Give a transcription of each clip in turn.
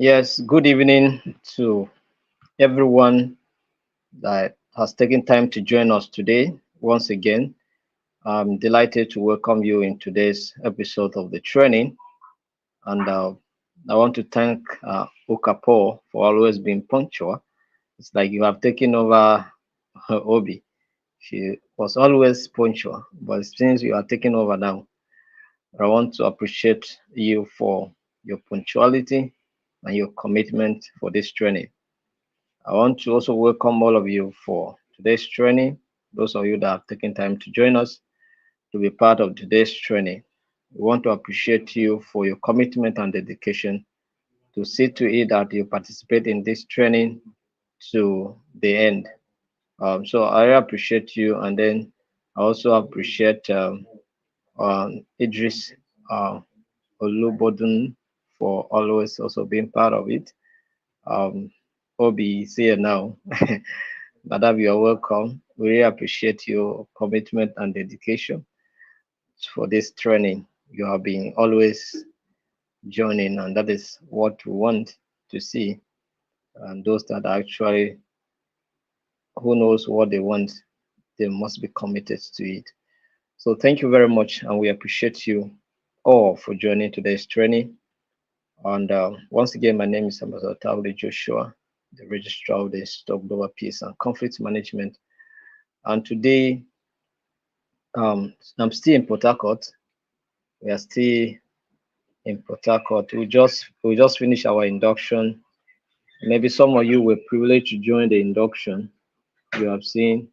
Yes, good evening to everyone that has taken time to join us today. Once again, I'm delighted to welcome you in today's episode of the training. And I want to thank Okapo for always being punctual. It's like you have taken over her Obi. She was always punctual, but since you are taking over now, I want to appreciate you for your punctuality and your commitment for this training. I want to also welcome all of you for today's training. Those of you that have taken time to join us to be part of today's training. We want to appreciate you for your commitment and dedication to see to it that you participate in this training to the end. So I appreciate you, and then I also appreciate Idris uh, Olubodun for always also being part of it. Um, Obi is here now. Madam, you are welcome. We really appreciate your commitment and dedication for this training. You have been always joining, and that is what we want to see. And those that actually, who knows what they want, they must be committed to it. So thank you very much, and we appreciate you all for joining today's training. And once again, my name is Ambassador Tauli Joshua, the Registrar of the Institute of Global Peace and Conflict Management. And today, I'm still in Port Harcourt. We are still in Port Harcourt. We just finished our induction. Maybe some of you were privileged to join the induction. You have seen,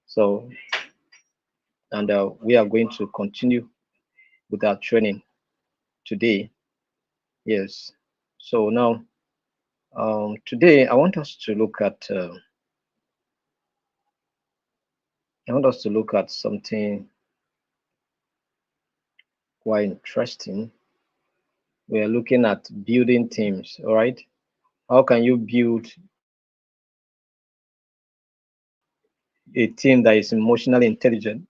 so and we are going to continue with our training today. Yes. So now, today I want us to look at something quite interesting. We are looking at building teams. All right. How can you build a team that is emotionally intelligent,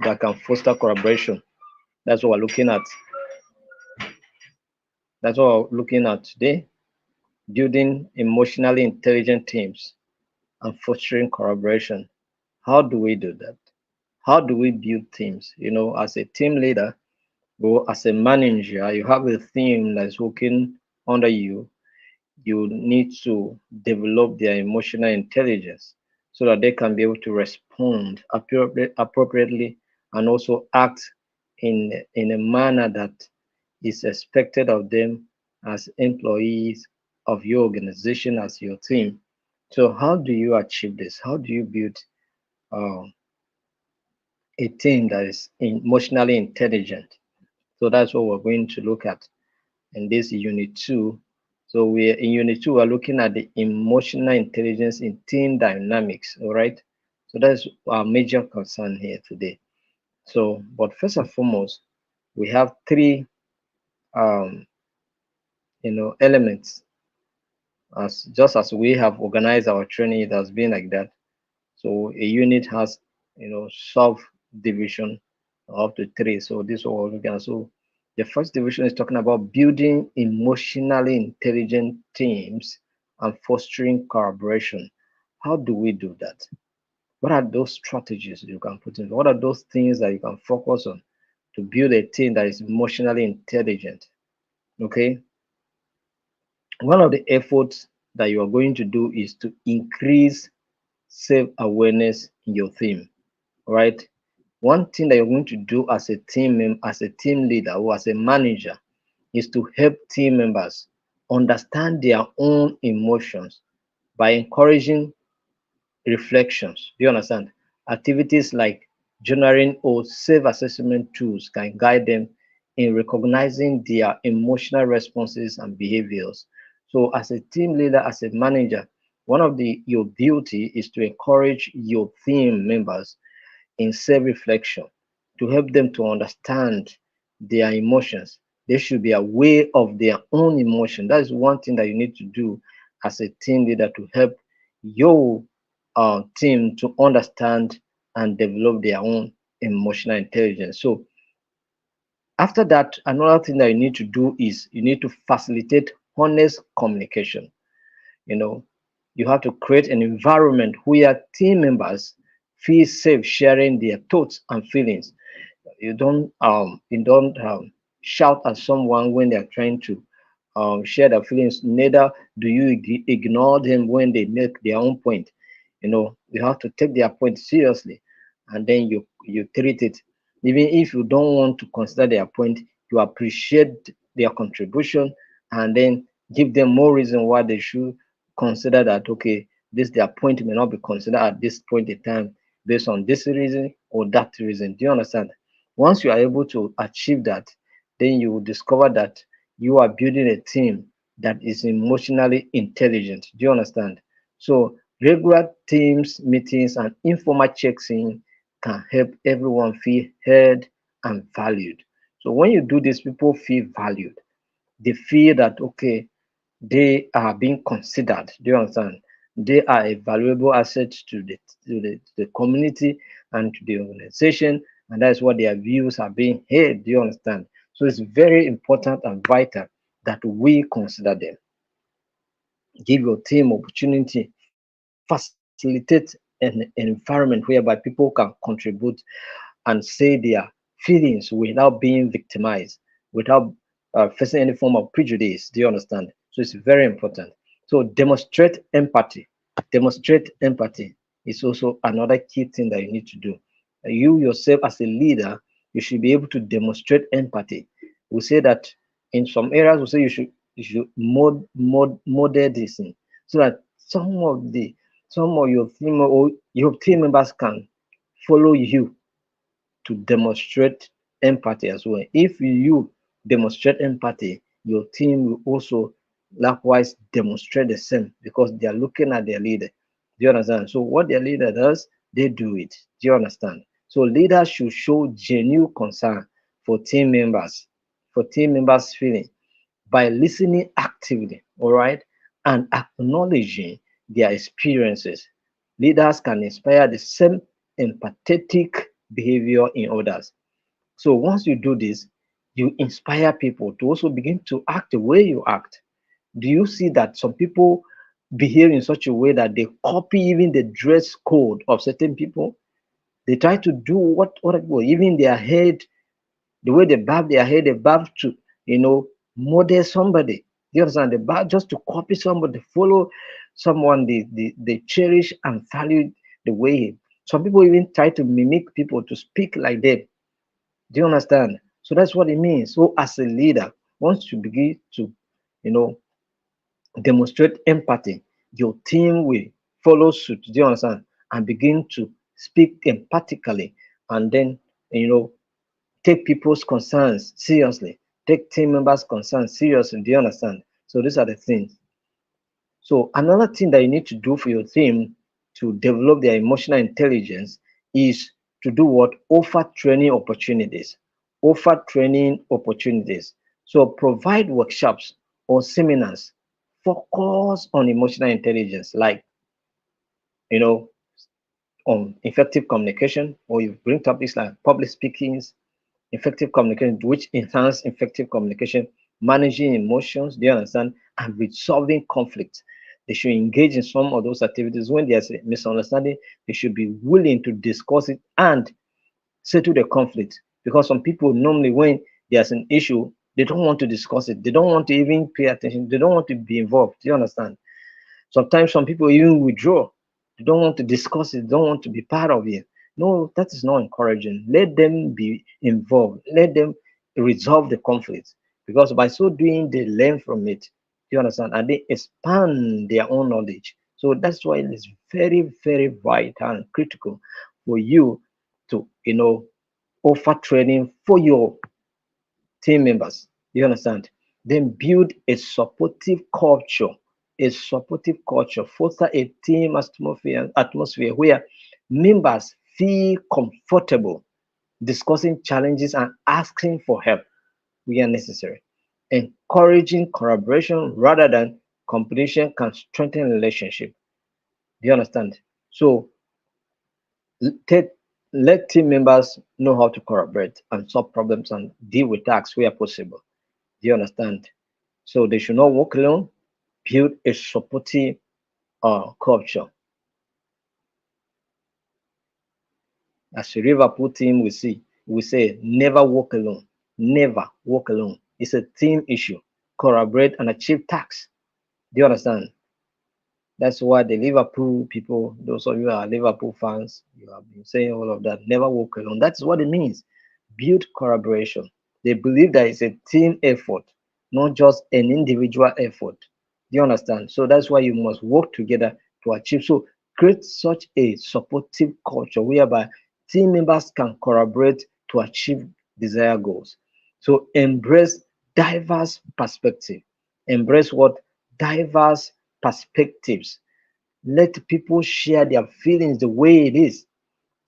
that can foster collaboration? That's what we're looking at. That's what we're looking at today. Building emotionally intelligent teams and fostering collaboration. How do we do that? How do we build teams? As a team leader or as a manager, you have a team that's working under you. You need to develop their emotional intelligence so that they can be able to respond appropriately and also act in a manner that is expected of them as employees of your organization, as your team. So, how do you achieve this? How do you build uh, a team that is emotionally intelligent? So, that's what we're going to look at in this unit two. So, we in unit two, we're looking at the emotional intelligence in team dynamics. All right. So, that's our major concern here today. So, but first and foremost, we have three um, elements. As just as we have organized our training, it has been like that. So a unit has, subdivision up to three. So this is what we're looking at. So the first division is talking about building emotionally intelligent teams and fostering collaboration. How do we do that? What are those strategies you can put in? What are those things that you can focus on to build a team that is emotionally intelligent? Okay. One of the efforts that you are going to do is to increase self-awareness in your team, right? One thing that you're going to do as a as a team leader or as a manager is to help team members understand their own emotions by encouraging reflections. Do you understand? Activities like journaling or self-assessment tools can guide them in recognizing their emotional responses and behaviors. So, as a team leader, as a manager, one of the your duty is to encourage your team members in self-reflection to help them to understand their emotions. They should be aware of their own emotion. That is one thing that you need to do as a team leader to help your team to understand and develop their own emotional intelligence. So After that, another thing that you need to do is you need to facilitate honest communication. You know, you have to create an environment where team members feel safe sharing their thoughts and feelings. You don't shout at someone when they're trying to share their feelings. Neither do you ignore them when they make their own point. You have to take their point seriously, and then you treat it. Even if you don't want to consider their point, you appreciate their contribution, and then give them more reason why they should consider that, okay, this their point may not be considered at this point in time based on this reason or that reason. Do you understand? Once you are able to achieve that, then you will discover that you are building a team that is emotionally intelligent. Do you understand? So regular teams meetings and informal checks in can help everyone feel heard and valued. So when you do this, people feel valued. They feel that, okay, they are being considered. Do you understand? They are a valuable asset to the community and to the organization, and that's what their views are being heard. Do you understand? So it's very important and vital that we consider them. Give your team opportunity, facilitate an environment whereby people can contribute and say their feelings without being victimized, without facing any form of prejudice. Do you understand? So it's very important. So demonstrate empathy. Demonstrate empathy is also another key thing that you need to do. You yourself, as a leader, you should be able to demonstrate empathy. We say that in some areas, we say you should model this thing, so that some of your team members can follow you to demonstrate empathy as well. If you demonstrate empathy, your team will also likewise demonstrate the same, because they are looking at their leader. Do you understand? So what their leader does, they do it. Do you understand? So leaders should show genuine concern for team members, feeling, by listening actively, all right, and acknowledging their experiences. Leaders can inspire the same empathetic behavior in others. So once you do this, you inspire people to also begin to act the way you act. Do you see that some people behave in such a way that they copy even the dress code of certain people? They try to do what other people, even their head, the way they barb their head, they barb to, model somebody. You understand? They barb just to copy somebody, follow someone they cherish and value the way. Some people even try to mimic people to speak like them. Do you understand? So that's what it means. So as a leader, once you begin to, you know, demonstrate empathy, your team will follow suit. Do you understand? And begin to speak empathically, and then, you know, take people's concerns seriously, take team members' concerns seriously. Do you understand? So these are the things. So another thing that you need to do for your team to develop their emotional intelligence is to do what? Offer training opportunities. Offer training opportunities. So provide workshops or seminars focus on emotional intelligence, like, you know, on effective communication, or you bring topics like public speaking, effective communication, which enhance effective communication, managing emotions, do you understand, and resolving conflict. They should engage in some of those activities. When there's a misunderstanding, they should be willing to discuss it and settle the conflict. Because some people normally, when there's an issue, they don't want to discuss it. They don't want to even pay attention. They don't want to be involved. Do you understand? Sometimes some people even withdraw. They don't want to discuss it, don't want to be part of it. No, that is not encouraging. Let them be involved. Let them resolve the conflict. Because by so doing, they learn from it. Do you understand? And they expand their own knowledge. So that's why it is very, very vital and critical for you to, offer training for your team members. You understand? Then build a supportive culture. A supportive culture. Foster a team atmosphere where members feel comfortable discussing challenges and asking for help where necessary. Encouraging collaboration rather than competition can strengthen relationship. Do you understand? So take Let team members know how to collaborate and solve problems and deal with tasks where possible. Do you understand? So they should not work alone. Build a supportive culture. As a Liverpool team, we say never walk alone. Never walk alone. It's a team issue. Collaborate and achieve tasks. Do you understand? That's why the Liverpool people, those of you who are Liverpool fans, you have been saying all of that. Never walk alone. That's what it means. Build collaboration. They believe that it's a team effort, not just an individual effort. Do you understand? So that's why you must work together to achieve. So create such a supportive culture whereby team members can collaborate to achieve desired goals. So embrace diverse perspective. Embrace what? Diverse perspectives. Let people share their feelings the way it is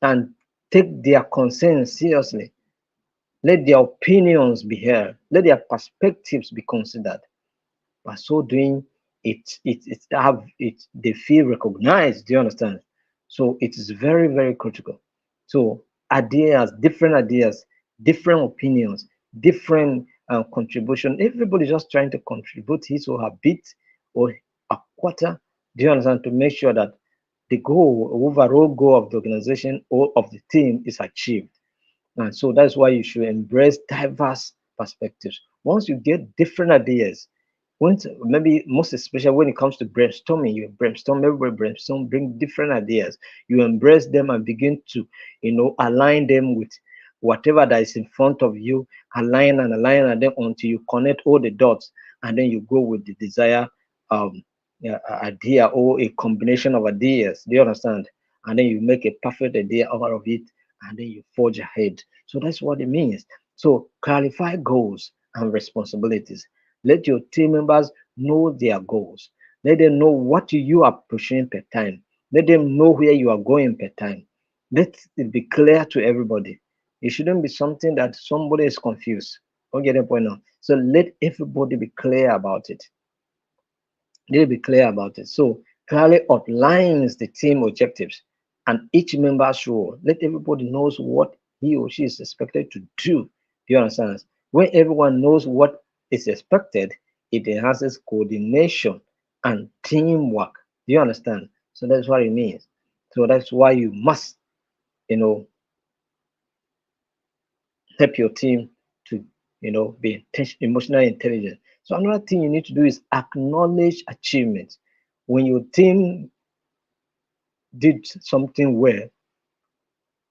and take their concerns seriously. Let their opinions be heard. Let their perspectives be considered. By so doing, it they feel recognized. Do you understand? So it is very, very critical. So ideas, different opinions, different contribution. Everybody just trying to contribute his or her bit or a quarter. Do you understand? To make sure that the goal, overall goal of the organization or of the team is achieved. And so that's why you should embrace diverse perspectives. Once you get different ideas, once maybe most especially when it comes to brainstorming, you brainstorm, everybody brainstorm, bring different ideas. You embrace them and begin to, align them with whatever that is in front of you, align and then until you connect all the dots, and then you go with the desired um idea or a combination of ideas. Do you understand? And then you make a perfect idea out of it, and then you forge ahead. So that's what it means. So clarify goals and responsibilities. Let your team members know their goals. Let them know what you are pursuing per time. Let them know where you are going per time. Let it be clear to everybody. It shouldn't be something that somebody is confused. Okay, the point now. So let everybody be clear about it. They'll be clear about it. So clearly outlines the team objectives and each member's role. Let everybody knows what he or she is expected to do. Do you understand? When everyone knows what is expected, it enhances coordination and teamwork. Do you understand? So that's what it means. So that's why you must, you know, help your team to, be emotionally intelligent. So another thing you need to do is acknowledge achievements. When your team did something well,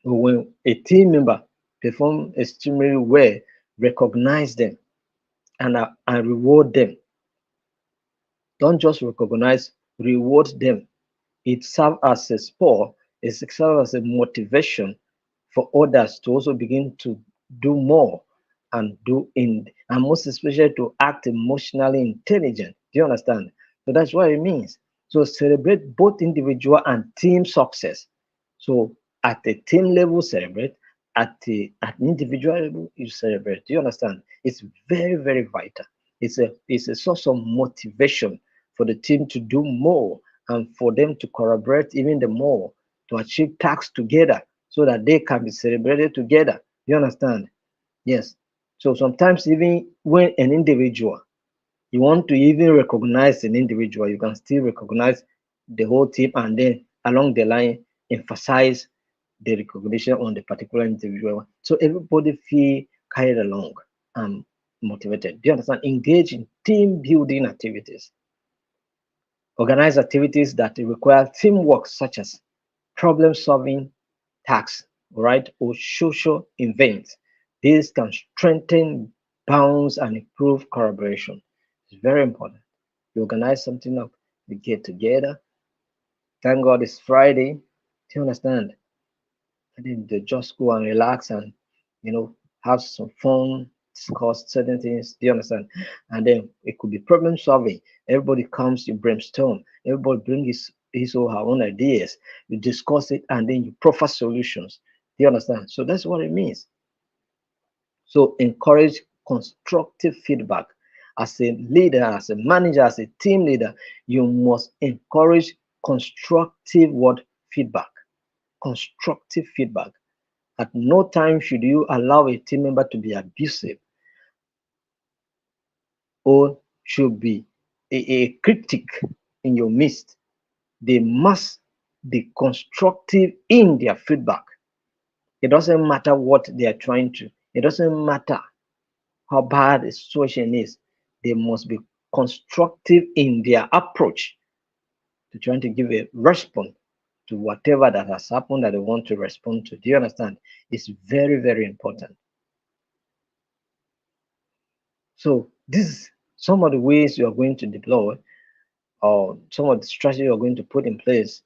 or when a team member performed extremely well, recognize them and reward them. Don't just recognize, reward them. It serves as a spur, it serves as a motivation for others to also begin to do more and most especially to act emotionally intelligent. Do you understand? So that's what it means. So celebrate both individual and team success. So at the team level, celebrate. At individual level, you celebrate. Do you understand? It's very, very vital. It's a source of motivation for the team to do more and for them to collaborate even the more to achieve tasks together so that they can be celebrated together. You understand? Yes. So sometimes even when an individual, you want to even recognize an individual, you can still recognize the whole team and then along the line emphasize the recognition on the particular individual. So everybody feel carried along and motivated. Do you understand? Engage in team building activities. Organize activities that require teamwork, such as problem solving tasks, right, or social events. This can strengthen bonds and improve collaboration. It's very important. You organize something up, you get together. Thank God it's Friday. Do you understand? And then they just go and relax and have some fun, discuss certain things. Do you understand? And then it could be problem solving. Everybody comes, you brainstorm. Everybody brings his or her own ideas. You discuss it and then you proffer solutions. Do you understand? So that's what it means. So encourage constructive feedback. As a leader, as a manager, as a team leader, you must encourage constructive feedback. Constructive feedback. At no time should you allow a team member to be abusive or should be a critic in your midst. They must be constructive in their feedback. It doesn't matter what they are trying to, it doesn't matter how bad the situation is. They must be constructive in their approach to trying to give a response to whatever that has happened that they want to respond to. Do you understand? It's very, very important. So this is some of the ways you are going to deploy or some of the strategy you are going to put in place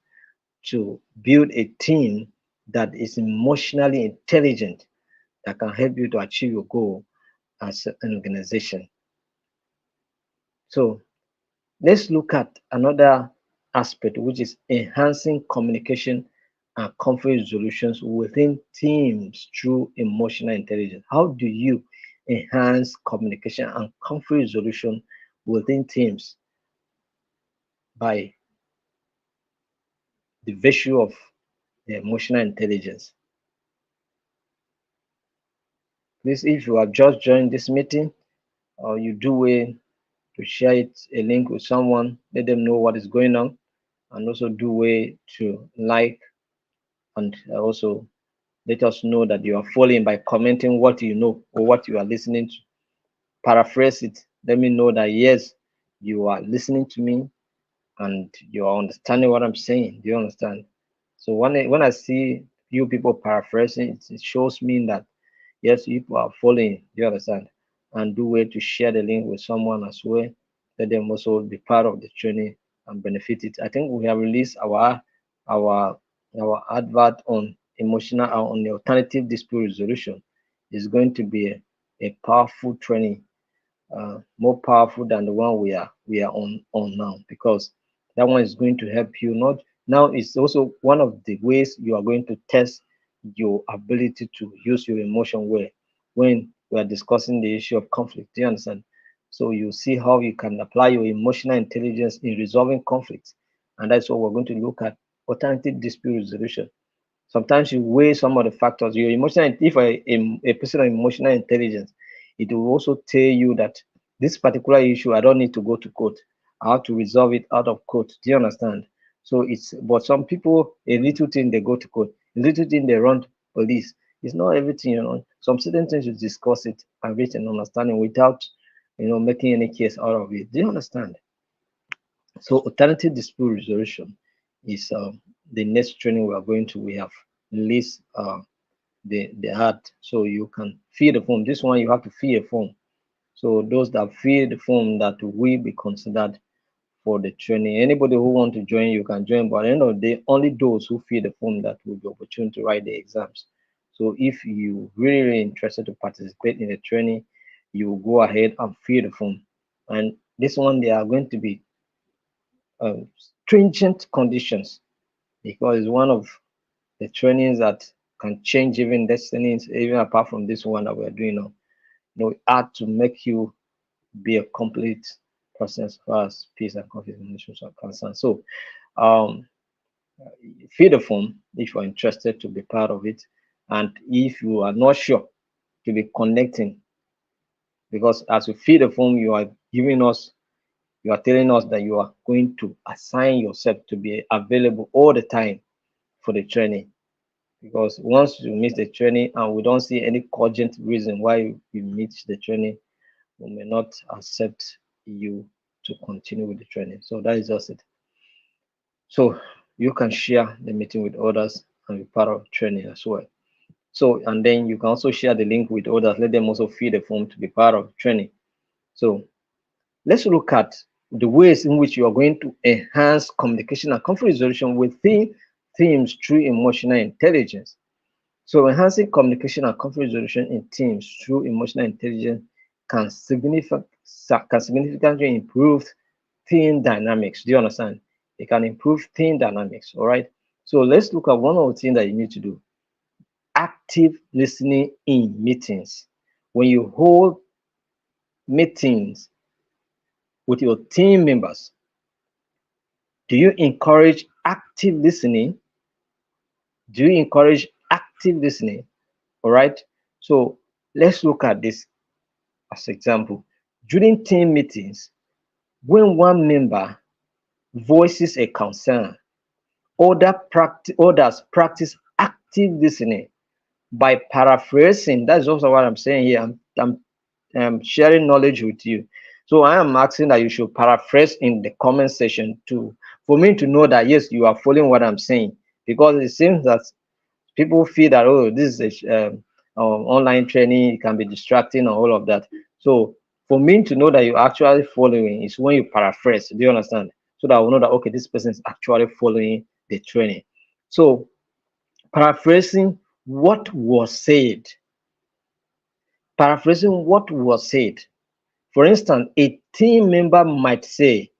to build a team that is emotionally intelligent that can help you to achieve your goal as an organization. So let's look at another aspect, which is enhancing communication and conflict resolutions within teams through emotional intelligence. How do you enhance communication and conflict resolution within teams by the virtue of the emotional intelligence? Please, if you have just joined this meeting, or you do way to share a link with someone, let them know what is going on, and also do way to like and also let us know that you are following by commenting what you know or what you are listening to. Paraphrase it. Let me know that yes, you are listening to me and you are understanding what I'm saying. Do you understand? So when I see you people paraphrasing, it shows me that yes, people are following. Do you understand? And do way to share the link with someone as well. Let them also be part of the training and benefit it. I think we have released our our advert on emotional on the alternative dispute resolution. Is going to be a powerful training, more powerful than the one we are on now, because that one is going to help you. Not now, it's also one of the ways you are going to test your ability to use your emotion well when we are discussing the issue of conflict. Do you understand? So you see how you can apply your emotional intelligence in resolving conflicts, and that's what we're going to look at: alternative dispute resolution. Sometimes you weigh some of the factors. Your emotional, if a person of emotional intelligence, it will also tell you that this particular issue, I don't need to go to court. I have to resolve it out of court. Do you understand? So but some people, a little thing they go to court, a little thing they run to police. It's not everything. Some certain things you discuss it and reach an understanding without, making any case out of it. Do you understand? So alternative dispute resolution is the next training we are going to. We have released the art, so you can fill the form. This one you have to fill a form. So those that fill the form that will be considered for the training. Anybody who want to join, you can join. But at the end of the day, only those who fill the form that will be opportunity to write the exams. So if you really interested to participate in the training, you will go ahead and fill the form. And this one, they are going to be stringent conditions, because it's one of the trainings that can change even destinies, even apart from this one that we're doing now. It had to make you be a complete person as far as peace and conflict resolutions are concerned. So, um, fill the form if you're interested to be part of it, and if you are not sure to be connecting, because as you fill the form, you are giving us you are telling us that you are going to assign yourself to be available all the time for the training. Because once you miss the training and we don't see any cogent reason why you miss the training, we may not accept you to continue with the training. So that is just it. So you can share the meeting with others and be part of training as well. So, and then you can also share the link with others, let them also fill the form to be part of training. So let's look at the ways in which you are going to enhance communication and conflict resolution within teams through emotional intelligence. So enhancing communication and conflict resolution in teams through emotional intelligence can significantly improve team dynamics. Do you understand? It can improve team dynamics. All right. So let's look at one of the things that you need to do: active listening in meetings. When you hold meetings with your team members, do you encourage active listening? Do you encourage active listening? All right. So let's look at this as example. During team meetings, when one member voices a concern, others practice active listening by paraphrasing. That's also what I'm saying here. I'm sharing knowledge with you. So I am asking that you should paraphrase in the comment section to for me to know that yes, you are following what I'm saying. Because it seems that people feel that oh, this is a online training, it can be distracting and all of that. So for me to know that you're actually following is when you paraphrase. Do you understand? So that I will know that okay, this person is actually following the training. So paraphrasing what was said. Paraphrasing what was said. For instance, a team member might say,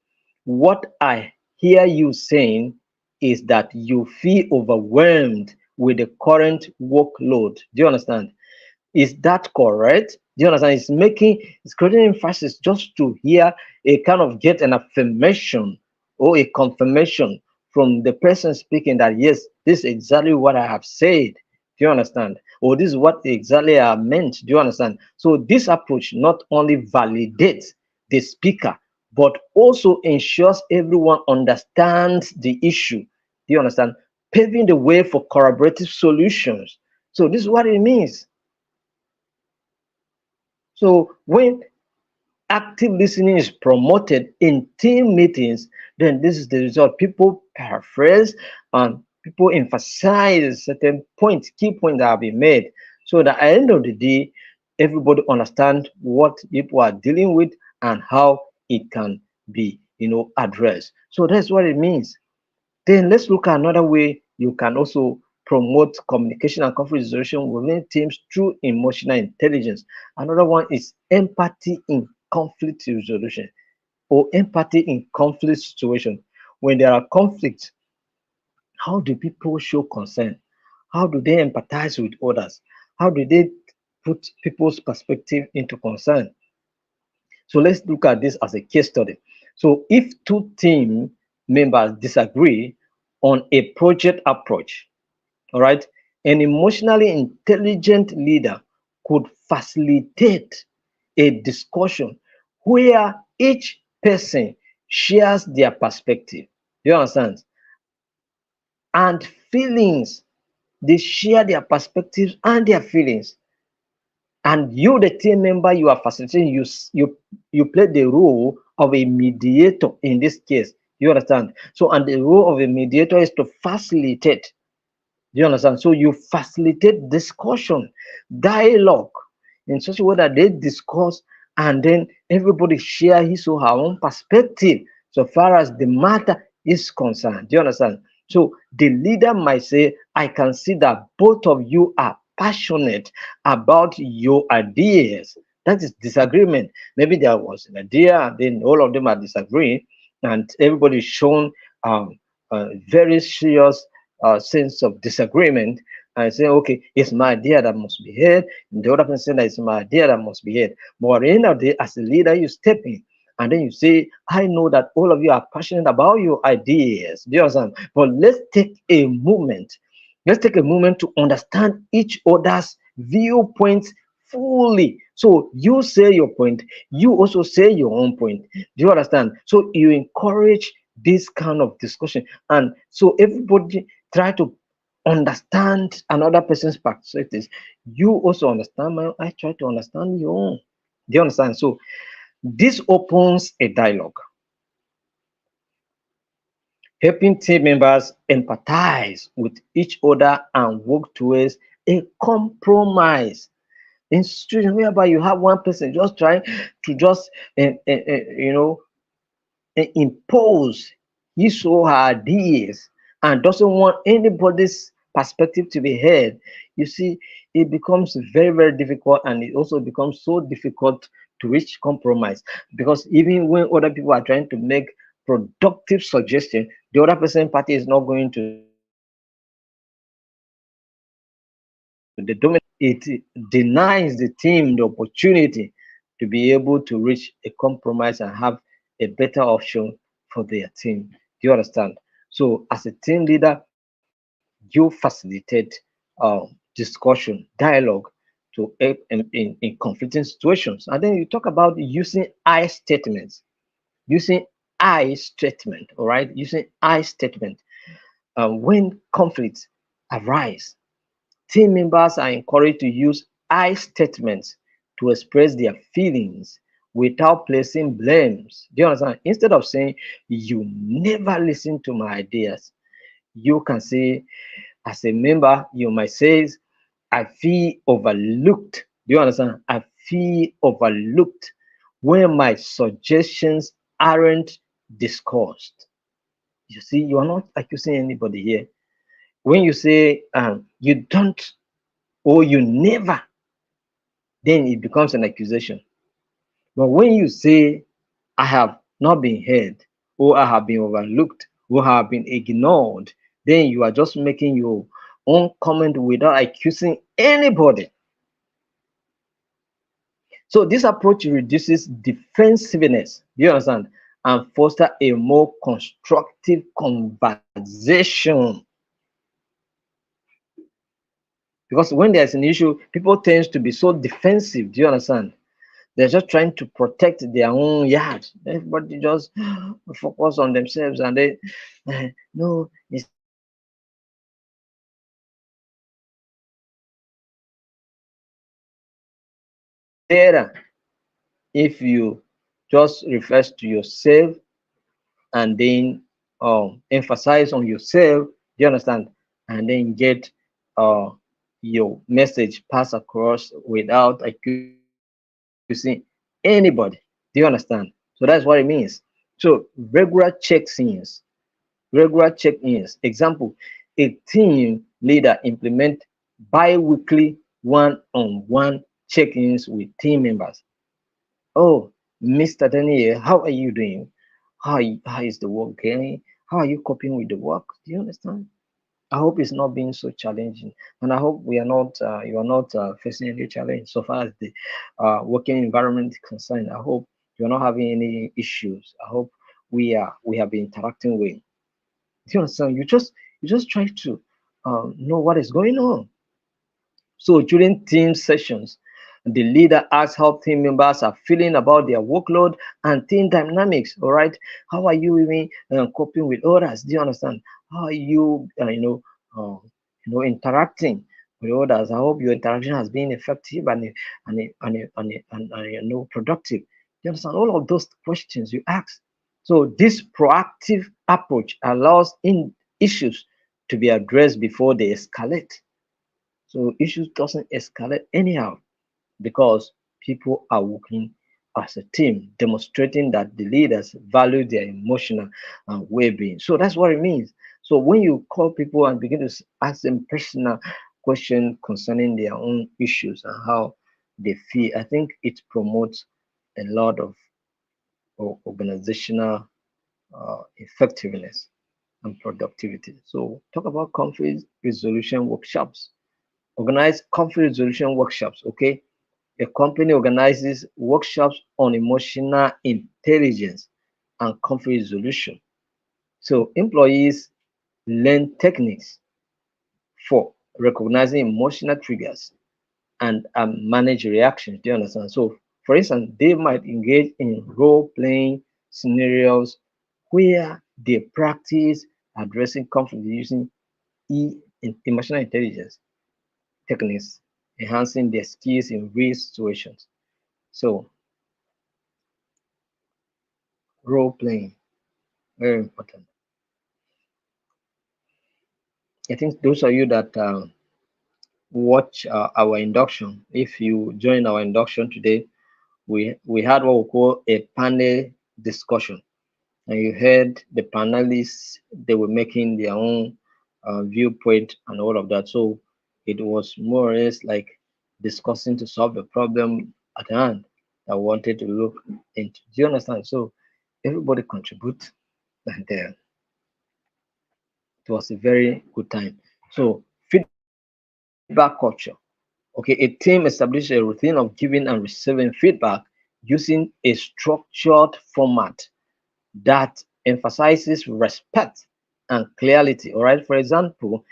what I hear you saying is that you feel overwhelmed with the current workload. Do you understand? Is that correct? Do you understand? It's creating emphasis just to hear a kind of get an affirmation or a confirmation from the person speaking that yes, this is exactly what I have said. Do you understand? Or this is what exactly I meant. Do you understand? So this approach not only validates the speaker, but also ensures everyone understands the issue. Do you understand? Paving the way for collaborative solutions. So this is what it means. So when active listening is promoted in team meetings, then this is the result. People paraphrase and people emphasize certain points, key points that have been made. So that at the end of the day, everybody understands what people are dealing with and how it can be, addressed. So that's what it means. Then let's look at another way you can also promote communication and conflict resolution within teams through emotional intelligence. Another one is empathy in conflict resolution or empathy in conflict situation. When there are conflicts, how do people show concern? How do they empathize with others? How do they put people's perspective into concern? So let's look at this as a case study. So if two team members disagree on a project approach, all right, an emotionally intelligent leader could facilitate a discussion where each person shares their perspective. You understand? And feelings. They share their perspectives and their feelings. And you, the team member you are facilitating, you play the role of a mediator in this case. You understand? So, and the role of a mediator is to facilitate. Do you understand? So you facilitate discussion, dialogue in such a way that they discuss and then everybody share his or her own perspective so far as the matter is concerned. Do you understand? So the leader might say, I can see that both of you are passionate about your ideas. That is disagreement. Maybe there was an idea and then all of them are disagreeing, and everybody shown very serious sense of disagreement and say, okay, it's my idea that must be heard. And the other person saying that it's my idea that must be heard. But at the end of the day, as a leader, you step in and then you say, I know that all of you are passionate about your ideas. Do you understand? But let's take a moment. Let's take a moment to understand each other's viewpoints fully. So you say your point, you also say your own point. Do you understand? So you encourage this kind of discussion. And so everybody try to understand another person's perspectives. You also understand my, I try to understand your own. Do you understand? So this opens a dialogue, helping team members empathize with each other and work towards a compromise. In situation whereby you have one person just trying to just impose his or her ideas and doesn't want anybody's perspective to be heard, you see, it becomes very, very difficult, and it also becomes so difficult to reach compromise because even when other people are trying to make productive suggestion, the other person party is not going to the dominant. It denies the team the opportunity to be able to reach a compromise and have a better option for their team. Do you understand? So, as a team leader, you facilitate discussion, dialogue to help in conflicting situations. And then you talk about using I statements, using I statement, all right, using I statement when conflicts arise. Team members are encouraged to use I statements to express their feelings without placing blames. Do you understand? Instead of saying, you never listen to my ideas, you can say, as a member, you might say, I feel overlooked. Do you understand? I feel overlooked when my suggestions aren't discussed. You see, you are not accusing anybody here. When you say you don't or you never, then it becomes an accusation. But when you say, I have not been heard, or I have been overlooked, or have been ignored, then you are just making your own comment without accusing anybody. So this approach reduces defensiveness, do you understand, and foster a more constructive conversation. Because when there's an issue, people tend to be so defensive, do you understand? They're just trying to protect their own yard. Everybody just focus on themselves and they no, it's better if you just refers to yourself and then emphasize on yourself, do you understand? And then get uh, your message passed across without accusing anybody. Do you understand? So that's what it means. So regular check-ins. Example, a team leader implement bi-weekly one-on-one check-ins with team members. Oh, Mr. Daniel, how are you doing? How is the work going? How are you coping with the work? Do you understand? I hope it's not being so challenging, and I hope we are not you are not facing any challenge so far as the working environment is concerned. I hope you're not having any issues. I hope we have been interacting with. Do you understand? You just try to know what is going on. So during team sessions, the leader asks how team members are feeling about their workload and team dynamics. All right, how are you even coping with others? Do you understand? How are you, interacting with others? I hope your interaction has been effective and productive. You understand all of those questions you ask. So this proactive approach allows in issues to be addressed before they escalate. So issues doesn't escalate anyhow because people are working as a team, demonstrating that the leaders value their emotional well-being. So that's what it means. So when you call people and begin to ask them personal questions concerning their own issues and how they feel, I think it promotes a lot of organizational effectiveness and productivity. So talk about conflict resolution workshops. Organize conflict resolution workshops. Okay, a company organizes workshops on emotional intelligence and conflict resolution. So employees learn techniques for recognizing emotional triggers and manage reactions. Do you understand? So, for instance, they might engage in role playing scenarios where they practice addressing conflict using emotional intelligence techniques, enhancing their skills in real situations. So, role playing, very important. I think those of you that watch our induction, if you join our induction today, we had what we call a panel discussion, and you heard the panelists, they were making their own viewpoint and all of that. So it was more or less like discussing to solve the problem at hand that we wanted to look into. Do you understand? So everybody contribute, and it was a very good time. So feedback culture. Okay, a team establishes a routine of giving and receiving feedback using a structured format that emphasizes respect and clarity. All right. For example,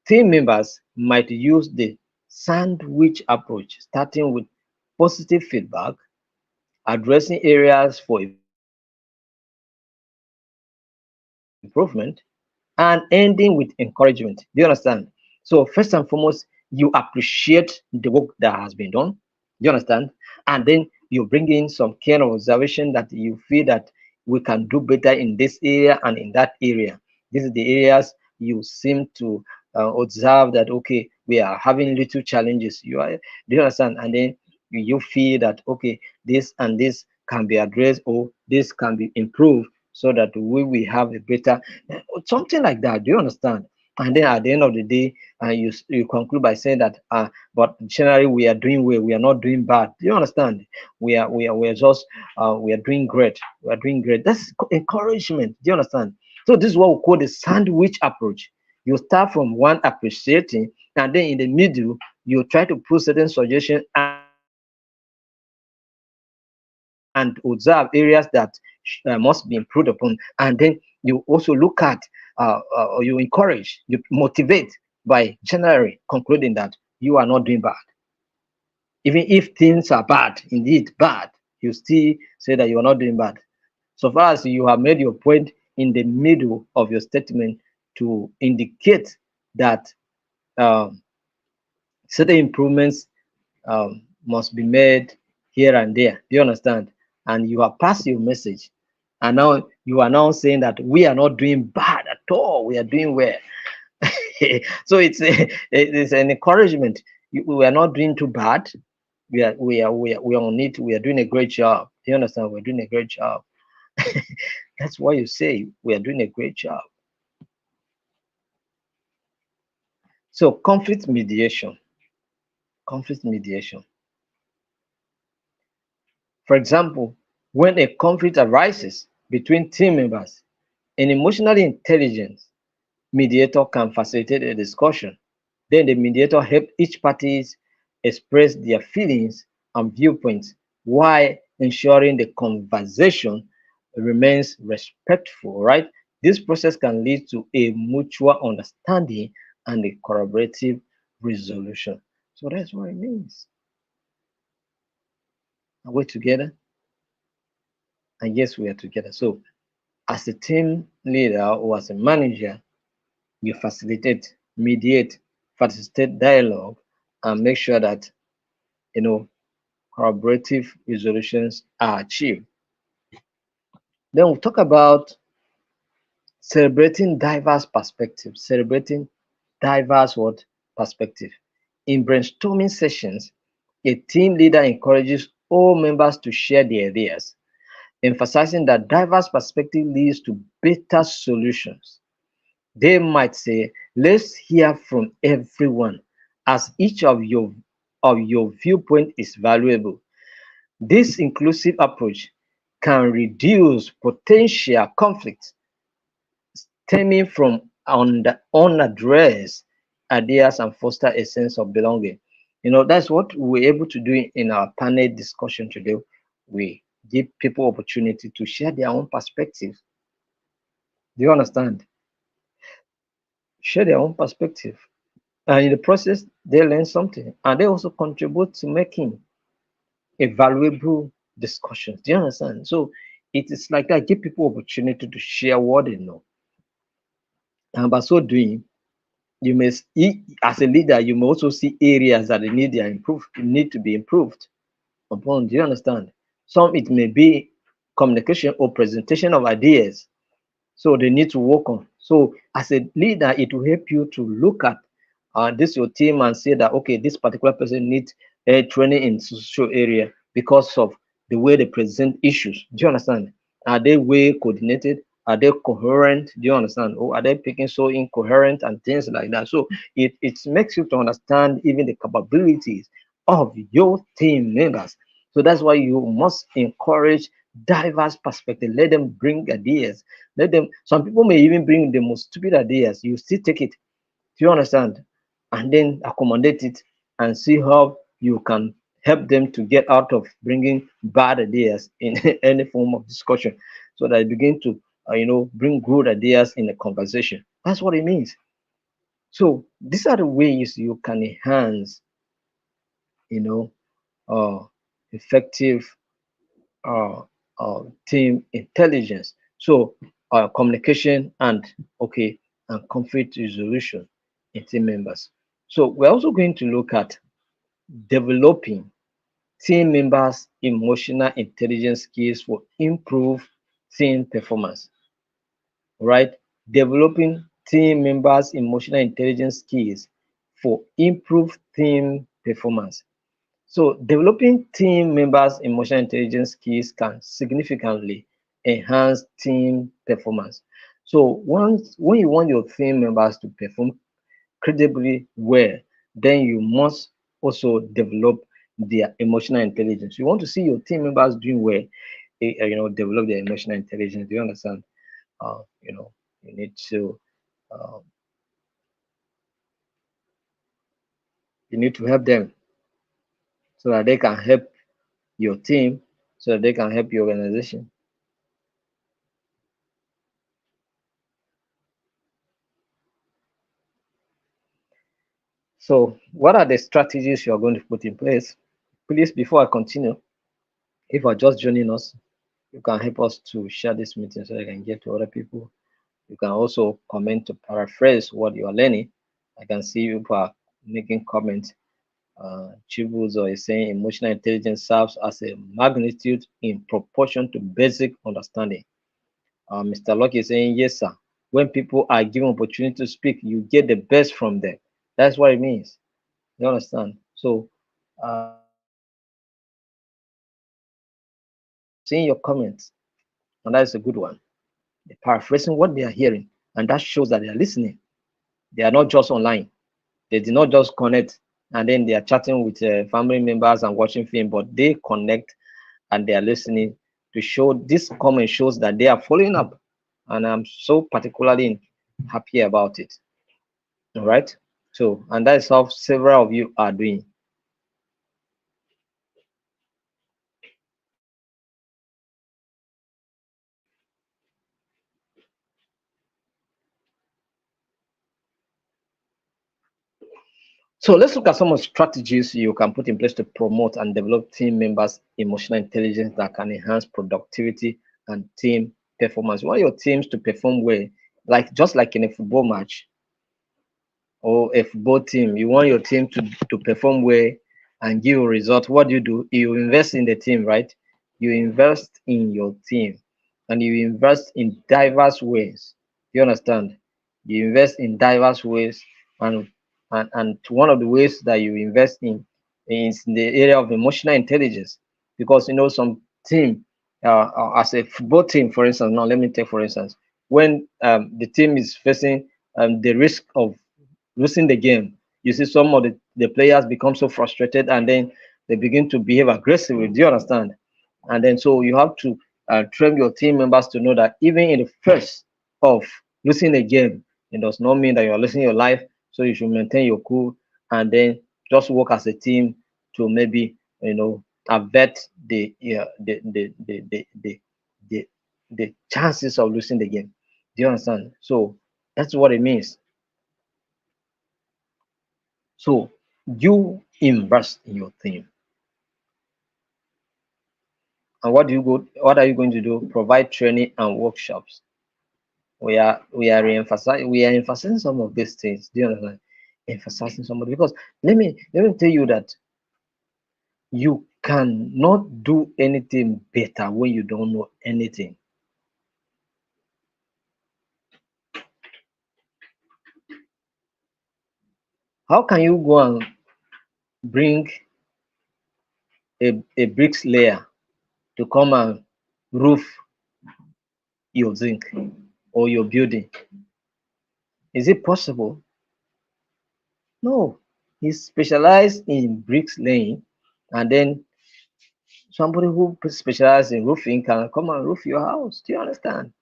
team members might use the sandwich approach, starting with positive feedback, addressing areas for improvement, and ending with encouragement. Do you understand? So first and foremost, you appreciate the work that has been done. Do you understand? And then you bring in some kind of observation that you feel that we can do better in this area and in that area. These are the areas you seem to observe that okay, we are having little challenges. Do you understand? And then you feel that okay, this and this can be addressed or this can be improved so that we will have a better something like that. Do you understand? And then at the end of the day, you conclude by saying that but generally we are doing well, we are not doing bad. Do you understand? We are just we are doing great. We are doing great. That's encouragement. Do you understand? So this is what we call the sandwich approach. You start from one appreciating, and then in the middle you try to put certain suggestions and observe areas that must be improved upon, and then you also look at or you encourage, you motivate by generally concluding that you are not doing bad. Even if things are bad, indeed bad, you still say that you are not doing bad. So far as you have made your point in the middle of your statement to indicate that um, certain improvements must be made here and there. Do you understand? And you have passed your message. And now you are now saying that we are not doing bad at all. We are doing well. So it's an encouragement. We are not doing too bad. We are on it. We are doing a great job. Do you understand? We're doing a great job. That's why you say we are doing a great job. So conflict mediation. Conflict mediation. For example, when a conflict arises between team members, an emotionally intelligent mediator can facilitate a discussion. Then the mediator helps each party express their feelings and viewpoints while ensuring the conversation remains respectful, right? This process can lead to a mutual understanding and a collaborative resolution. So that's what it means. Are we together? And yes, we are together. So as a team leader or as a manager, you facilitate, mediate, facilitate dialogue, and make sure that you know collaborative resolutions are achieved. Then we'll talk about celebrating diverse perspectives, celebrating diverse what perspective. In brainstorming sessions, a team leader encourages all members to share their ideas, emphasizing that diverse perspective leads to better solutions. They might say, let's hear from everyone as each of your viewpoint is valuable. This inclusive approach can reduce potential conflicts stemming from unaddressed ideas and foster a sense of belonging. That's what we're able to do in our panel discussion today. We give people opportunity to share their own perspectives. Do you understand? Share their own perspective. And in the process, they learn something and they also contribute to making a valuable discussion. Do you understand? So it is like that, give people opportunity to share what they know. And by so doing, you may as a leader, you may also see areas that they need to be improved upon. Do you understand? Some it may be communication or presentation of ideas. So they need to work on. So as a leader, it will help you to look at this your team and say that okay, this particular person needs training in social area because of the way they present issues. Do you understand? Are they well coordinated? Are they coherent? Do you understand? Or are they picking so incoherent and things like that? So it makes you to understand even the capabilities of your team members. So that's why you must encourage diverse perspective. Let them bring ideas. Let them. Some people may even bring the most stupid ideas. You still take it. Do you understand? And then accommodate it and see how you can help them to get out of bringing bad ideas in any form of discussion, so that they begin to, bring good ideas in the conversation. That's what it means. So these are the ways you can enhance. you know, effective uh, team intelligence. So communication and okay and conflict resolution in team members. So we're also going to look at developing team members' emotional intelligence skills for improved team performance. Right? Developing team members' emotional intelligence skills for improved team performance. So, developing team members' emotional intelligence skills can significantly enhance team performance. So, once when you want your team members to perform credibly well, then you must also develop their emotional intelligence. You want to see your team members doing well, develop their emotional intelligence. Do you understand? You know, you need to uh, help them so that they can help your team, so that they can help your organization. So, what are the strategies you are going to put in place? Please, before I continue, if you are just joining us, you can help us to share this meeting so I can get to other people. You can also comment to paraphrase what you are learning. I can see people are making comments. Chibuzo is saying emotional intelligence serves as a magnitude in proportion to basic understanding. Mr. Lucky is saying, yes, sir. When people are given opportunity to speak, you get the best from them. That's what it means. You understand? So, seeing your comments, and that is a good one. They're paraphrasing what they are hearing, and that shows that they are listening. They are not just online. They did not just connect and then they are chatting with family members and watching film, but they connect and they are listening to show this comment shows that they are following up. And I'm so particularly happy about it. All right. So, and that is how several of you are doing. So let's look at some of the strategies you can put in place to promote and develop team members' emotional intelligence that can enhance productivity and team performance. You want your teams to perform well, like just like in a football match or a football team. You want your team to perform well and give a result. What do? You invest in the team, right? You invest in your team and you invest in diverse ways. You understand? You invest in diverse ways, and and one of the ways that you invest in is in the area of emotional intelligence, because you know some team, as a football team, for instance. Now let me take for instance, when the team is facing the risk of losing the game, you see some of the players become so frustrated and then they begin to behave aggressively. Do you understand? And then so you have to train your team members to know that even in the first of losing a game, it does not mean that you're losing your life. So you should maintain your cool and then just work as a team to maybe avert the the chances of losing the game. Do you understand? So that's what it means. So you invest in your team. And what are you going to do? Provide training and workshops. We are emphasizing some of these things. Do you understand? Emphasizing some of because let me tell you that you cannot do anything better when you don't know anything. How can you go and bring a bricklayer to come and roof your zinc or your building? Is it possible? No, he's specialized in bricks laying, and then somebody who specializes in roofing can come and roof your house. Do you understand?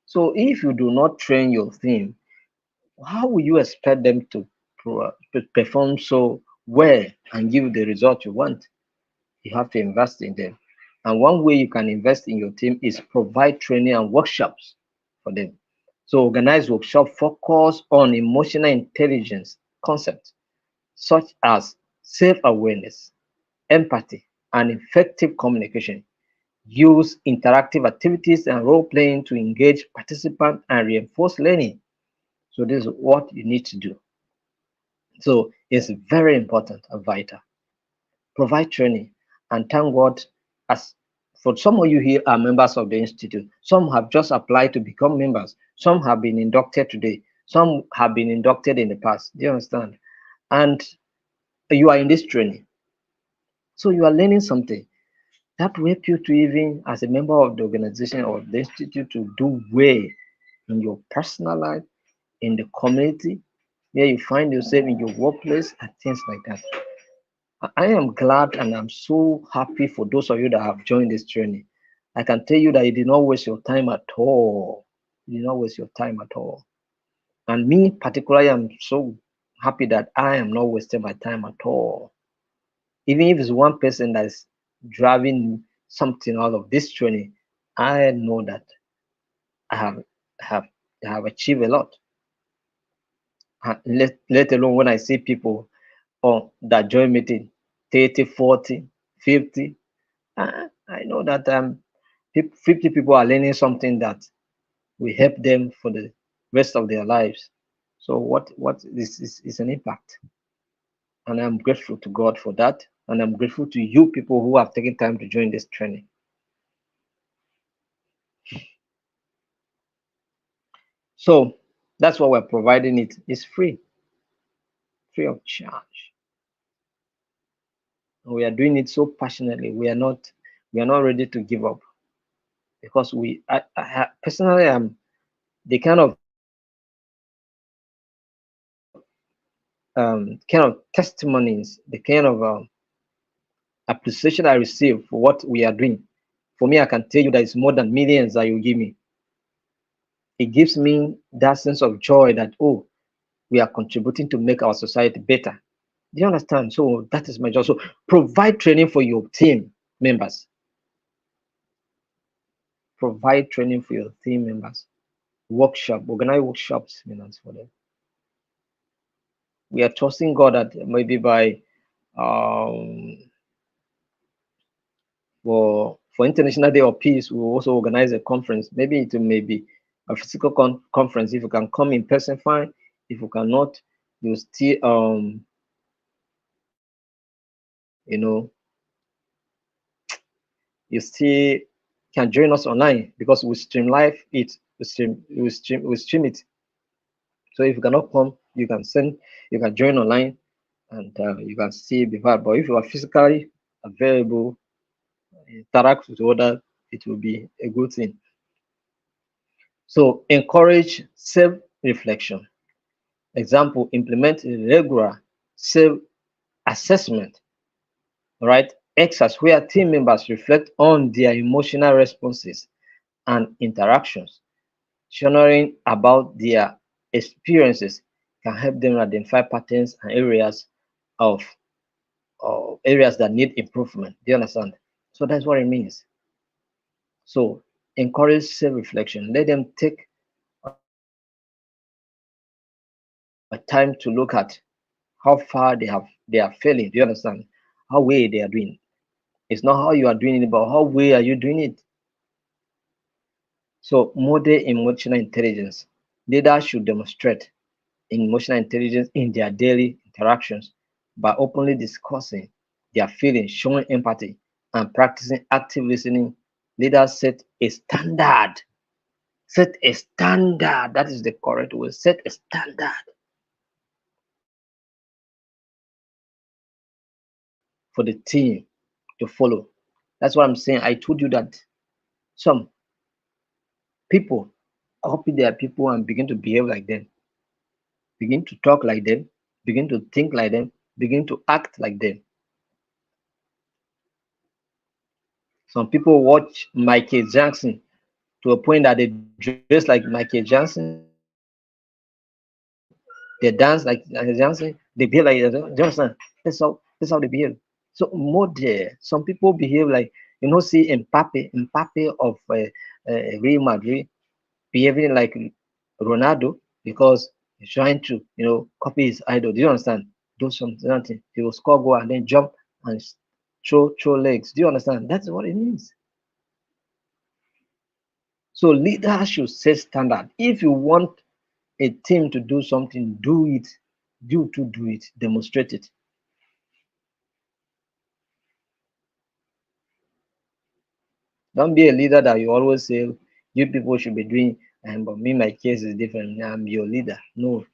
So if you do not train your team, how will you expect them to perform so well and give the result you want? You have to invest in them. And one way you can invest in your team is provide training and workshops for them. So organize workshop focus on emotional intelligence concepts such as self-awareness. empathy, and effective communication. Use interactive activities and role playing to engage participants and reinforce learning. So, this is what you need to do. So, it's very important and vital. Provide training, and thank God, as for some of you here are members of the institute. Some have just applied to become members. Some have been inducted today. Some have been inducted in the past. Do you understand? And you are in this training, so you are learning something that will help you to, even as a member of the organization or the institute, to do well in your personal life, in the community where you find yourself, in your workplace, and things like that. I am glad and I'm so happy for those of you that have joined this journey. I can tell you that you did not waste your time at all. You did not waste your time at all. And me, particularly, I'm so happy that I am not wasting my time at all. Even if it's one person that is driving something out of this training, I know that I have I have achieved a lot. Let alone when I see people that join meeting 30, 40, 50. I know that 50 people are learning something that will help them for the rest of their lives. So what is an impact, and I'm grateful to God for that, and I'm grateful to you people who have taken time to join this training. So that's what we're providing. It is free of charge. And we are doing it so passionately. We are not ready to give up, because personally, I'm the kind of testimonies, the kind of appreciation I receive for what we are doing. For me, I can tell you that it's more than millions that you give me. It gives me that sense of joy that, oh, we are contributing to make our society better. Do you understand? So that is my job. So provide training for your team members. Provide training for your team members. Organize workshops, seminars for them. We are trusting God that maybe by um, for International Day of Peace, we will also organize a conference. Maybe it may be a physical conference. If you can come in person, fine. If you cannot, you still you know you still can join us online, because we stream live it. We stream it. So if you cannot come, you can join online, and you can see before. But if you are physically available, interact with others, it will be a good thing. So encourage self-reflection. Example, implement a regular self-assessment, right? Exercise where team members reflect on their emotional responses and interactions. Journaling about their experiences can help them identify patterns and of areas that need improvement. Do you understand? So that's what it means. So encourage self-reflection. Let them take a time to look at how far they are failing. Do you understand? How well they are doing. It's not how you are doing it, but how well are you doing it? So model emotional intelligence. Leaders should demonstrate emotional intelligence in their daily interactions by openly discussing their feelings, showing empathy, and practicing active listening. Leaders set a standard. Set a standard. That is the correct word. Set a standard for the team to follow. That's what I'm saying. I told you that some people copy their people and begin to behave like them, begin to talk like them, begin to think like them, begin to act like them. Some people watch Michael Jackson to a point that they dress like Michael Jackson, they dance like Michael Jackson, they behave like do you understand? That's how they behave. So model. Some people behave like, see Mbappe of Real Madrid behaving like Ronaldo, because he's trying to, copy his idol. Do you understand? Do something, he will score goal and then jump and throw legs. Do you understand? That's what it means. So leaders should set standard. If you want a team to do something, do it. Do it. Demonstrate it. Don't be a leader that you always say you people should be doing, but me, my case is different. I'm your leader. No,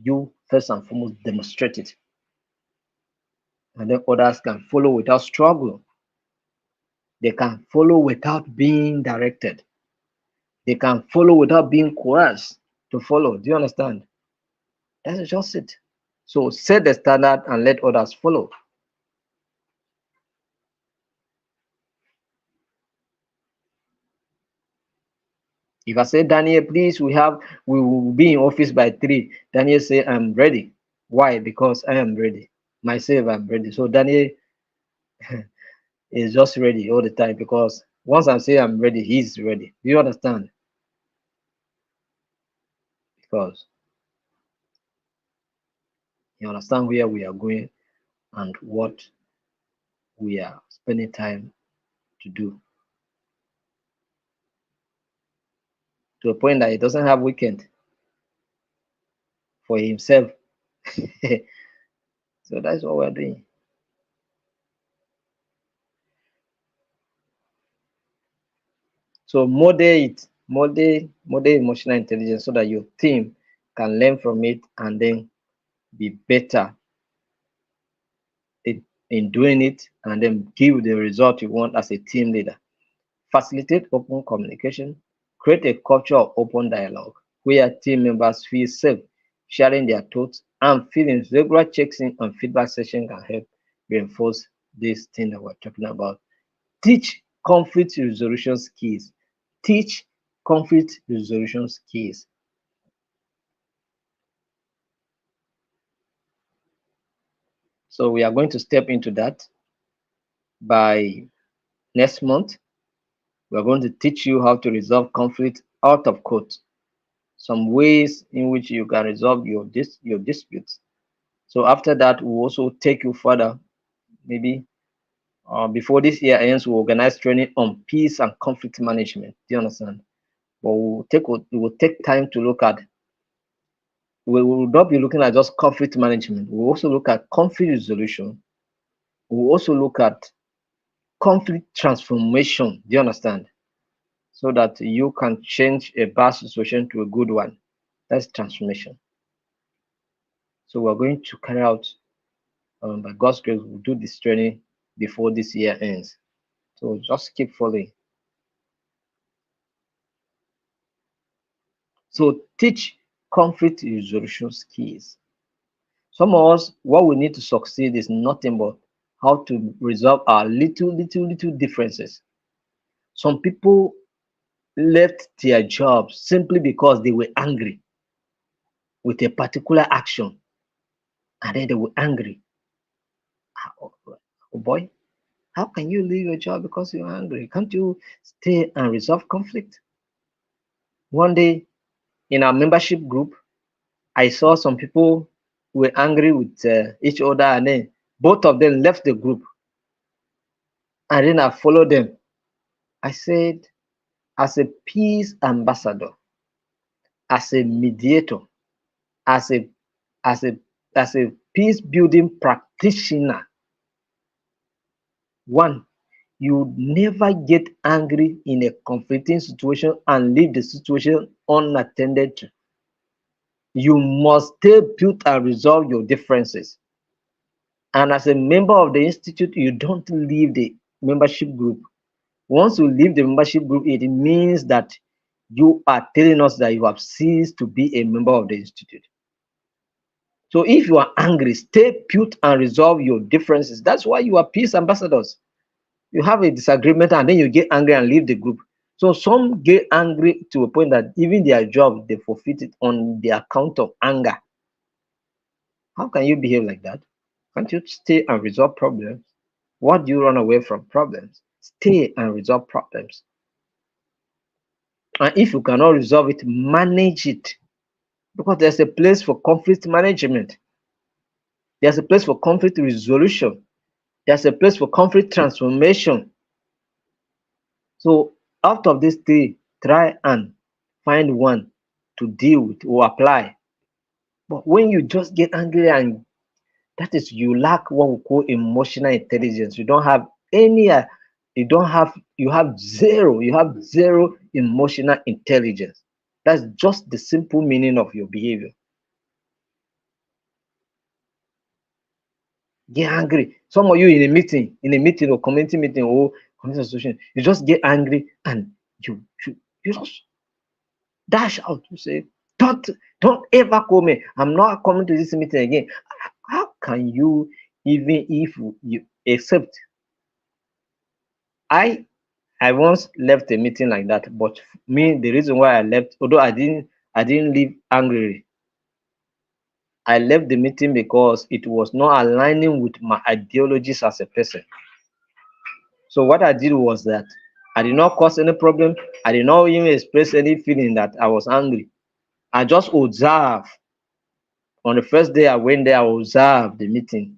you first and foremost demonstrate it, and then others can follow without struggle. They can follow without being directed. They can follow without being coerced to follow. Do you understand? That's just it. So set the standard and let others follow. If I say, Daniel, please, we will be in office by 3. Daniel say, I'm ready. Why? Because I am ready. Myself, I'm ready. So Daniel is just ready all the time because once I say I'm ready, he's ready. Do you understand? Because you understand where we are going and what we are spending time to do to a point that he doesn't have weekend for himself. So that's what we're doing. So model emotional intelligence so that your team can learn from it and then be better in doing it and then give the result you want as a team leader. Facilitate open communication, create a culture of open dialogue where team members feel safe sharing their thoughts and feelings. Regular checks in and feedback session can help reinforce this thing that we're talking about. Teach conflict resolution skills. Teach conflict resolution skills. So we are going to step into that by next month. We are going to teach you how to resolve conflict out of court, some ways in which you can resolve your disputes. So after that, we'll also take you further. Maybe before this year ends, we'll organize training on peace and conflict management. Do you understand? But we will take time to look at. We will not be looking at just conflict management. We'll also look at conflict resolution. We'll also look at conflict transformation. Do you understand? So that you can change a bad situation to a good one. That's transformation. So we're going to carry out, by God's grace, we'll do this training before this year ends. So just keep following. So teach conflict resolution skills. Some of us, what we need to succeed is nothing but how to resolve our little differences. Some people left their jobs simply because they were angry with a particular action, and then they were angry. Oh, oh boy, how can you leave your job because you're angry? Can't you stay and resolve conflict? One day in our membership group, I saw some people were angry with each other, and then both of them left the group. And then I followed them. I said, as a peace ambassador, as a mediator, as a as a as a peace building practitioner, one, you never get angry in a conflicting situation and leave the situation unattended to. You must stay put and resolve your differences. And as a member of the institute, you don't leave the membership group. Once you leave the membership group, it means that you are telling us that you have ceased to be a member of the institute. So if you are angry, stay put and resolve your differences. That's why you are peace ambassadors. You have a disagreement and then you get angry and leave the group. So some get angry to a point that even their job, they forfeit it on the account of anger. How can you behave like that? Can't you stay and resolve problems? What do you run away from problems? Stay and resolve problems. And if you cannot resolve it, manage it. Because there's a place for conflict management. There's a place for conflict resolution. There's a place for conflict transformation. So out of these three, try and find one to deal with or apply. But when you just get angry, and that is, you lack what we call emotional intelligence. You don't have any, you have zero emotional intelligence. That's just the simple meaning of your behavior. Get angry. Some of you in a meeting or community meeting or community association, you just get angry and you just dash out. You say, don't don't ever call me. I'm not coming to this meeting again. How can you, even if you accept? I I once left a meeting like that, but me, the reason why I left, although I didn't leave angrily, I left the meeting because it was not aligning with my ideologies as a person. So what I did was that I did not cause any problem. I did not even express any feeling that I was angry. I just observed. On the first day I went there, I observed the meeting.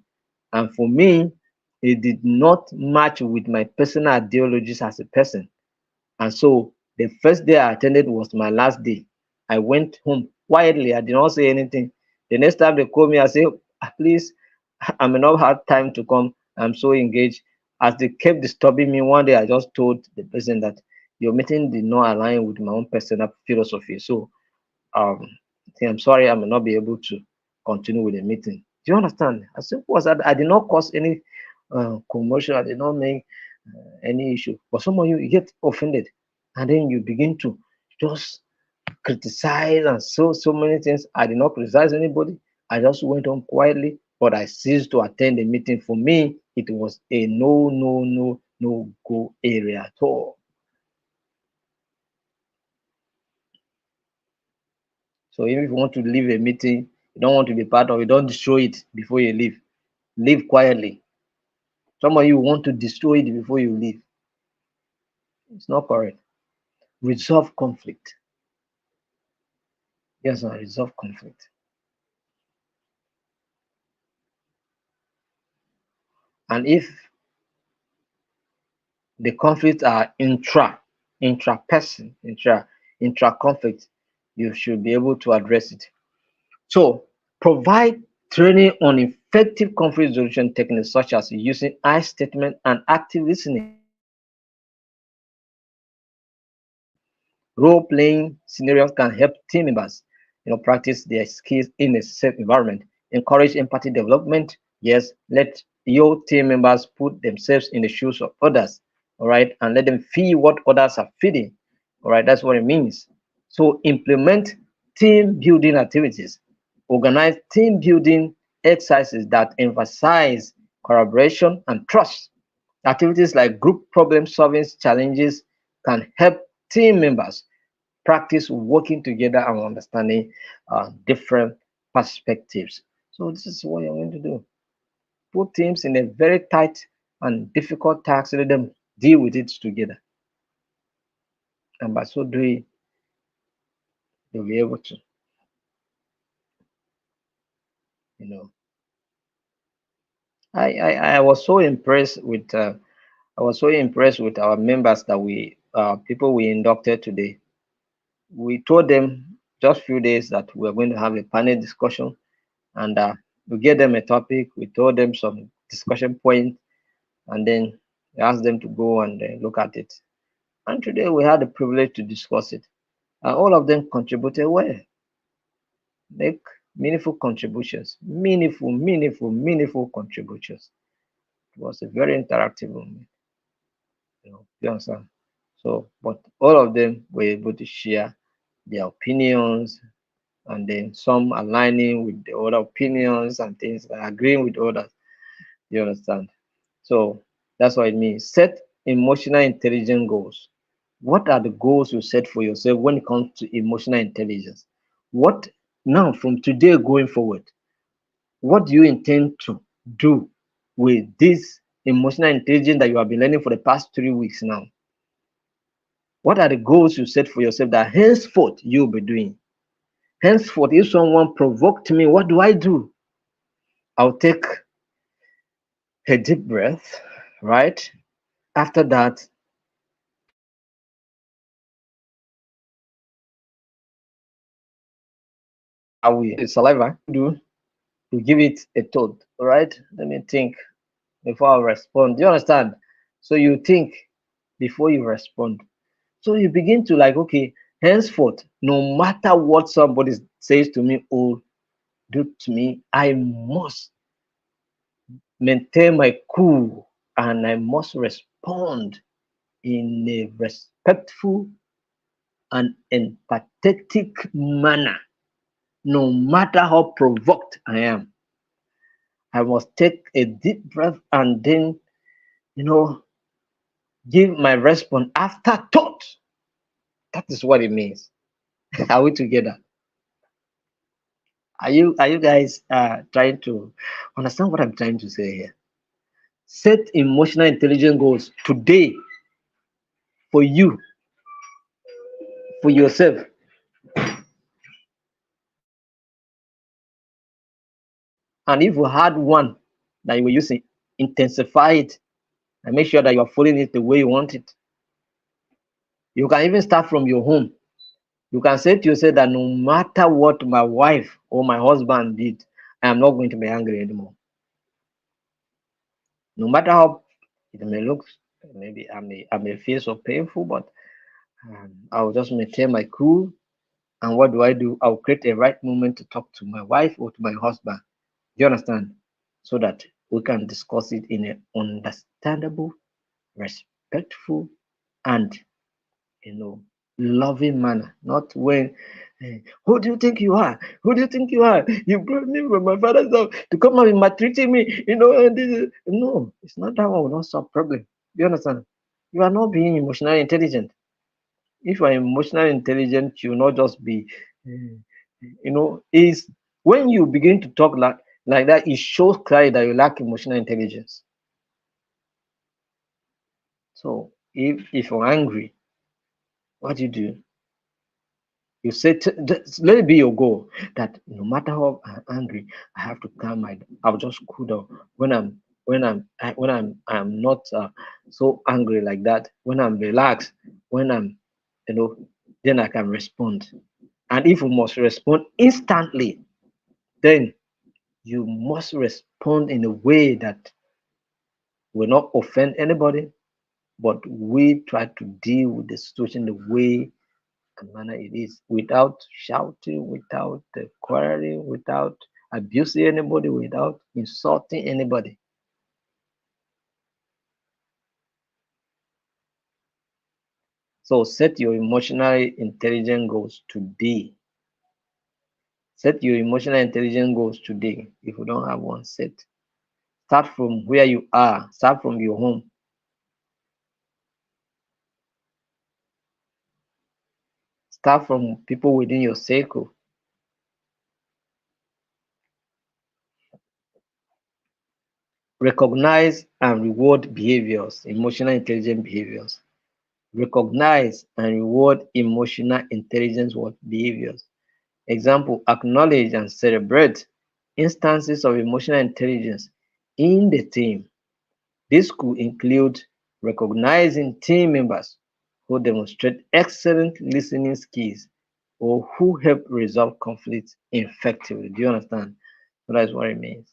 And for me, it did not match with my personal ideologies as a person. And so the first day I attended was my last day. I went home quietly. I did not say anything. The next time they called me, I said, "Ah, please, I may not have time to come. I'm so engaged." As they kept disturbing me, one day I just told the person that your meeting did not align with my own personal philosophy. So um, I'm sorry, I may not be able to continue with the meeting. Do you understand? As simple as that, I did not cause any commotion. I did not make any issue. But some of you get offended, and then you begin to just criticize and so many things. I did not criticize anybody. I just went on quietly, but I ceased to attend the meeting. For me, it was a no go area at all. So even if you want to leave a meeting, you don't want to be part of it, don't destroy it before you leave. Leave quietly. Some of you want to destroy it before you leave. It's not correct. Resolve conflict. Yes, sir, resolve conflict. And if the conflicts are intra-person, intra conflict, you should be able to address it. So provide training on effective conflict resolution techniques such as using I statement and active listening. Role playing scenarios can help team members, practice their skills in a safe environment. Encourage empathy development. Yes, let your team members put themselves in the shoes of others, all right, and let them feel what others are feeling, all right. That's what it means. So implement team building activities. Organize team building exercises that emphasize collaboration and trust. Activities like group problem solving challenges can help team members practice working together and understanding different perspectives. So this is what you're going to do. Put teams in a very tight and difficult task, let them deal with it together. And by so doing, they'll be able to, you know. I was so impressed with our members that we people we inducted today. We told them just few days that we are going to have a panel discussion, and we gave them a topic. We told them some discussion points, and then we asked them to go and look at it. And today we had the privilege to discuss it. And all of them contributed well, make meaningful contributions, meaningful contributions. It was a very interactive moment, you understand? So, but all of them were able to share their opinions, and then some aligning with the other opinions and things, agreeing with others. You understand? So that's what it means. Set emotional intelligence goals. What are the goals you set for yourself when it comes to emotional intelligence? What now from today going forward? What do you intend to do with this emotional intelligence that you have been learning for the past 3 weeks now? What are the goals you set for yourself that henceforth you'll be doing? Henceforth, if someone provoked me, what do? I'll take a deep breath, right? After that, I will the saliva do to give it a thought. All right, let me think before I respond. Do you understand? So you think before you respond. So you begin to like, okay, henceforth, no matter what somebody says to me or do to me, I must maintain my cool and I must respond in a respectful and empathetic manner, no matter how provoked I am. I must take a deep breath and then, you know, give my response after thought. That is what it means. Are we together? Are you guys trying to understand what I'm trying to say here? Set emotional intelligence goals today for you, for yourself. And if you had one that you were using, intensify it and make sure that you are following it the way you want it. You can even start from your home. You can say to yourself that no matter what my wife or my husband did, I am not going to be angry anymore. No matter how it may look, maybe I may feel so painful, but I'll just maintain my cool. And what do? I'll create a right moment to talk to my wife or to my husband. Do you understand? So that we can discuss it in an understandable, respectful, and you know, loving manner. Not when, who do you think you are? Who do you think you are? You brought me from my father's house to come and be maltreating me. And no, it's not that one will not solve problem. Do you understand? You are not being emotionally intelligent. If you are emotionally intelligent, you will not just be, uh, is when you begin to talk like that, it shows clearly that you lack emotional intelligence. So if you're angry, what do you do? You say, let it be your goal that no matter how I'm angry, I have to calm my. I'll just cool down when I'm not so angry like that. When I'm relaxed, when I'm, you know, then I can respond. And if you must respond instantly, then you must respond in a way that will not offend anybody, but we try to deal with the situation the way and manner it is without shouting, without quarreling, without abusing anybody, without insulting anybody. So set your emotionally intelligent goals today. Set your emotional intelligence goals today. If you don't have one set, start from where you are, start from your home. Start from people within your circle. Recognize and reward behaviors, emotional intelligent behaviors. Recognize and reward emotional intelligence what behaviors. Example, acknowledge and celebrate instances of emotional intelligence in the team. This could include recognizing team members who demonstrate excellent listening skills or who help resolve conflicts effectively. Do you understand? So that's what it means.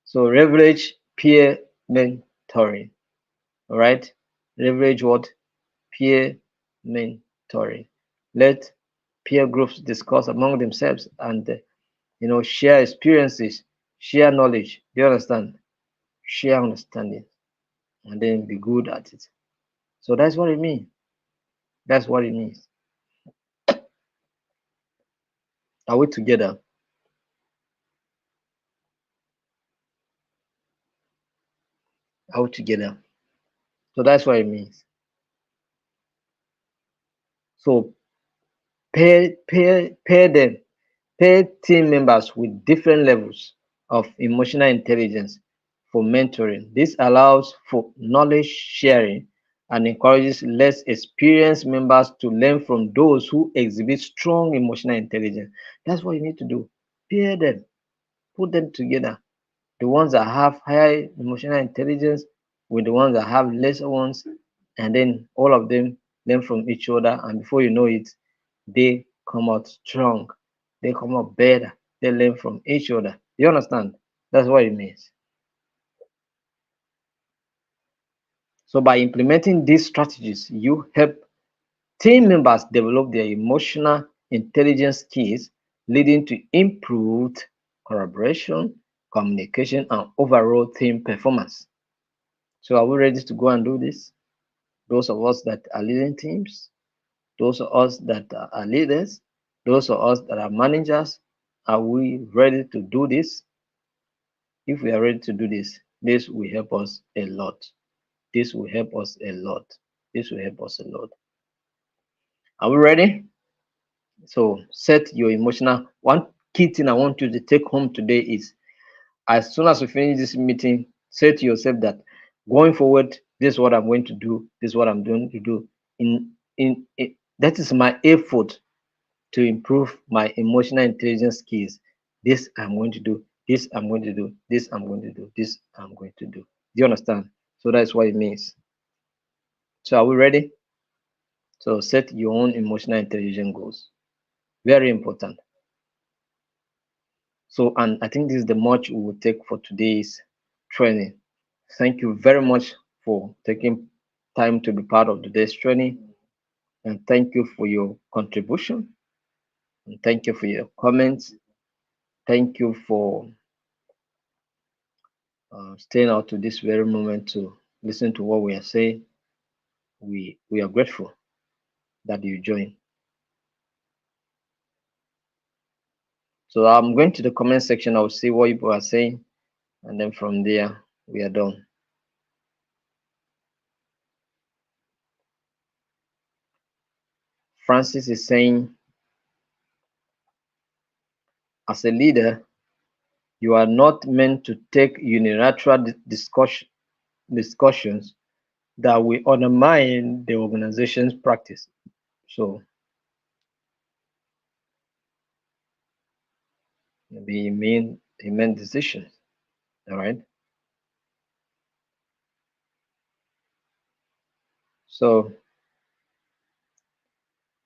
So leverage peer mentoring. All right. Leverage what? Peer mentoring. Let peer groups discuss among themselves and share experiences, share knowledge. Do you understand? Share understanding and then be good at it. So that's what it means. That's what it means. Are we together? Are we together? So that's what it means. So pair team members with different levels of emotional intelligence for mentoring. This allows for knowledge sharing and encourages less experienced members to learn from those who exhibit strong emotional intelligence. That's what you need to do. Pair them, put them together. the ones that have higher emotional intelligence with the ones that have lesser ones, and then all of them learn from each other, and before you know it, they come out strong, they come out better, they learn from each other. You understand? That's what it means. So by implementing these strategies, you help team members develop their emotional intelligence skills, leading to improved collaboration, communication, and overall team performance. So are we ready to go and do this? Those of us that are leading teams, those of us that are leaders, those of us that are managers, are we ready to do this? If we are ready to do this, this will help us a lot. This will help us a lot. This will help us a lot. Are we ready? So set your emotional. One key thing I want you to take home today is, as soon as we finish this meeting, say to yourself that going forward, this is what I'm going to do. This is what I'm going to do. In that is my effort to improve my emotional intelligence skills. This I'm going to do. This I'm going to do. This I'm going to do. This I'm going to do. Do you understand? So that's what it means. So are we ready? So set your own emotional intelligence goals. Very important. So, and I think this is the much we will take for today's training. Thank you very much for taking time to be part of today's training. And thank you for your contribution. And thank you for your comments. Thank you for staying out to this very moment to listen to what we are saying. We are grateful that you join. So I'm going to the comment section. I'll see what people are saying, and then from there we are done. Francis is saying, as a leader, you are not meant to take unilateral discussions that will undermine the organization's practice. So maybe he meant decisions. All right. So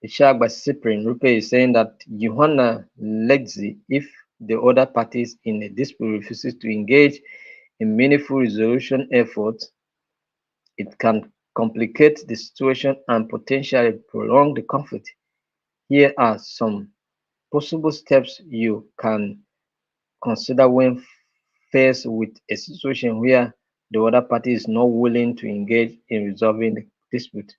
Ishaq by Cyprian Rupe is saying that Johanna Lexi, if the other parties in a dispute refuses to engage in meaningful resolution efforts, it can complicate the situation and potentially prolong the conflict. Here are some possible steps you can consider when faced with a situation where the other party is not willing to engage in resolving the dispute.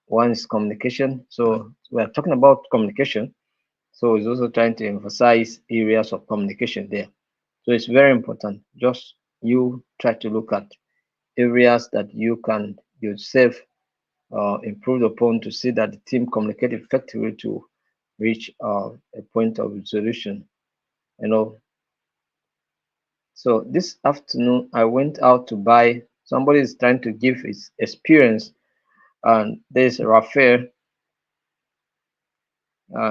One is communication. So we are talking about communication. So it's also trying to emphasize areas of communication there. So it's very important. Just you try to look at areas that you can yourself improve upon to see that the team communicate effectively to reach a point of resolution. You know, so this afternoon I went out to buy. Somebody is trying to give his experience, and there's Raphael.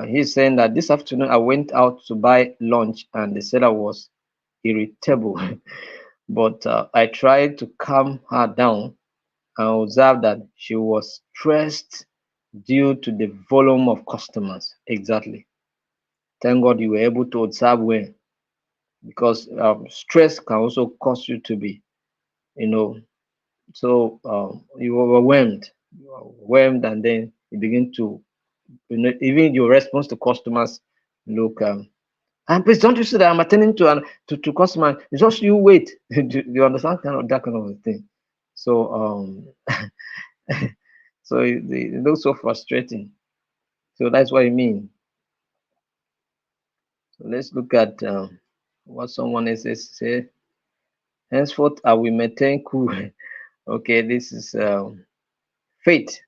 He's saying that this afternoon I went out to buy lunch, and the seller was irritable. But I tried to calm her down and observed that she was stressed due to the volume of customers. Exactly. Thank God you were able to observe well, because stress can also cause you to be, you know, so you are overwhelmed. You are overwhelmed, and then you begin to, even your response to customers look. And please don't you see that I'm attending to to customer? Just you wait. Do you understand kind of that kind of a thing? So so it looks so frustrating. So that's what I mean. So let's look at what someone else say. Henceforth, I will maintain cool. Okay, this is Faith.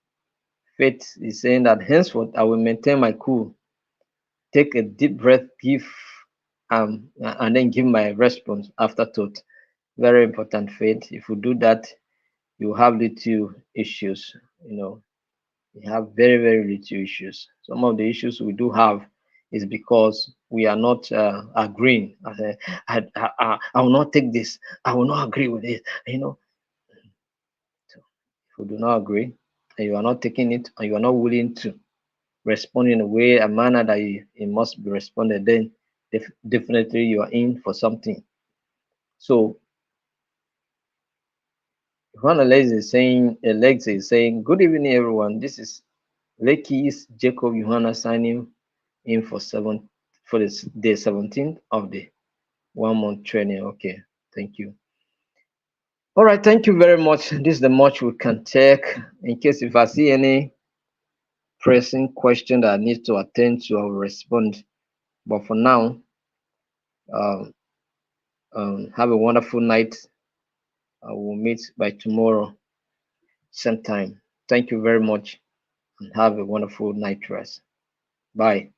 Faith is saying that henceforth I will maintain my cool. Take a deep breath, give and then give my response after thought. Very important, Faith. If you do that, you have little issues. You know, you have very little issues. Some of the issues we do have is because we are not agreeing. I will not take this. I will not agree with it. So if you do not agree and you are not taking it and you are not willing to respond in a way, a manner that it must be responded, then definitely you are in for something. So Juan Alex is saying, good evening, everyone. This is Lekis Jacob Johanna signing in for this day 17th of the 1 month training. Okay, thank you. All right, thank you very much. This is the much we can take. In case if I see any pressing question that I need to attend to, I will respond. But for now, um, have a wonderful night. I will meet by tomorrow, same time. Thank you very much and have a wonderful night rest. Bye.